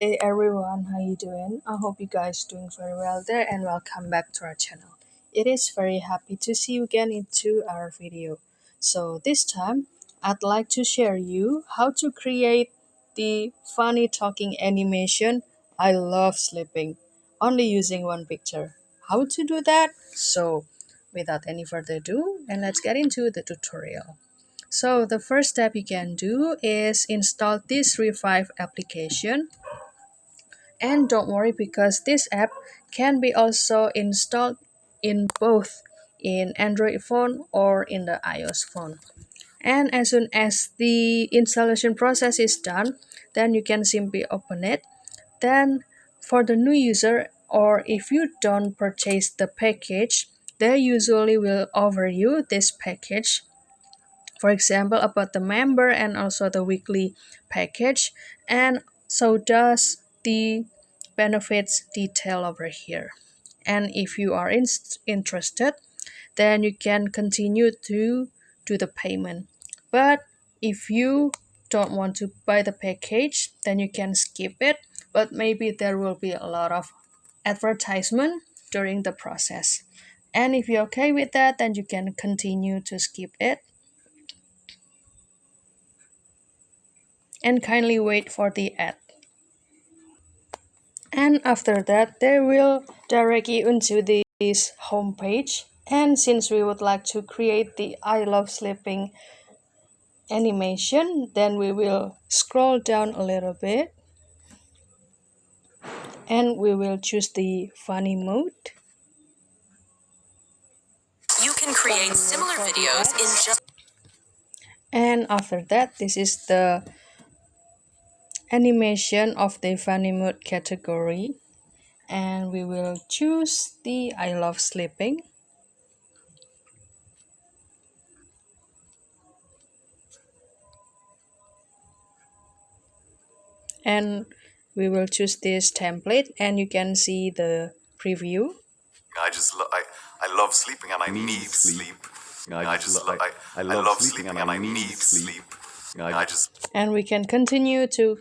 Hey everyone, how you doing? I hope you guys doing very well there and welcome back to our channel. It is very happy to see you again into our video. So this time I'd like to share you how to create the funny talking animation I love sleeping only using one picture. How to do that? So without any further ado, and let's get into the tutorial. So the first step you can do is install this Revive application, and don't worry because this app can be also installed in both in Android phone or in the iOS phone. And as soon as the installation process is done, then you can simply open it. Then for the new user, or if you don't purchase the package, they usually will offer you this package, for example about the member and also the weekly package, and so does the benefits detail over here. And if you are interested, then you can continue to do the payment. But if you don't want to buy the package, then you can skip it, but maybe there will be a lot of advertisement during the process. And if you're okay with that, then you can continue to skip it and kindly wait for the ad. And after that, they will direct you into this homepage. And since we would like to create the I Love Sleeping animation, then we will scroll down a little bit and we will choose the funny mode. You can create similar videos in just. And after that, this is the animation of the funny mode category, and we will choose the I Love Sleeping. And we will choose this template and you can see the preview. I love sleeping and I need sleep. I love sleeping and I need sleep. And we can continue to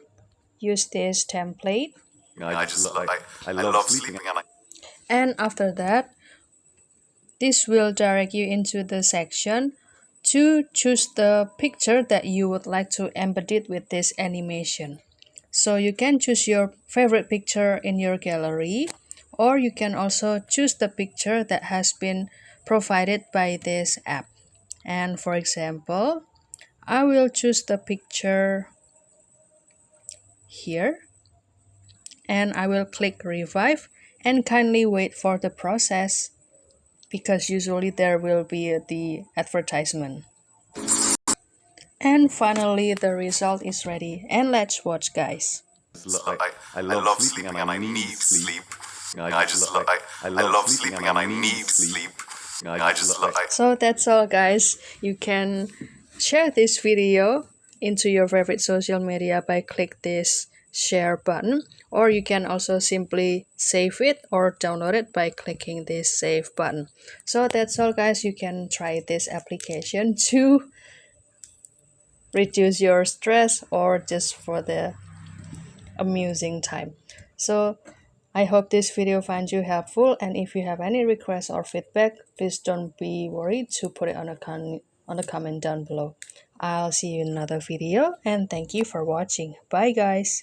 use this template. I love sleeping and I. And after that, this will direct you into the section to choose the picture that you would like to embed it with this animation. So you can choose your favorite picture in your gallery, or you can also choose the picture that has been provided by this app. And for example, I will choose the picture here and I will click revive and kindly wait for the process because usually there will be the advertisement. And finally the result is ready, and let's watch guys. I love sleeping and I need sleep. I love sleeping and I need sleep. So that's all guys. You can share this video into your favorite social media by click this share button, or you can also simply save it or download it by clicking this save button. So that's all guys. You can try this application to reduce your stress or just for the amusing time. So I hope this video finds you helpful, and if you have any requests or feedback, please don't be worried to put it on a comment down below. I'll see you in another video, and thank you for watching. Bye guys.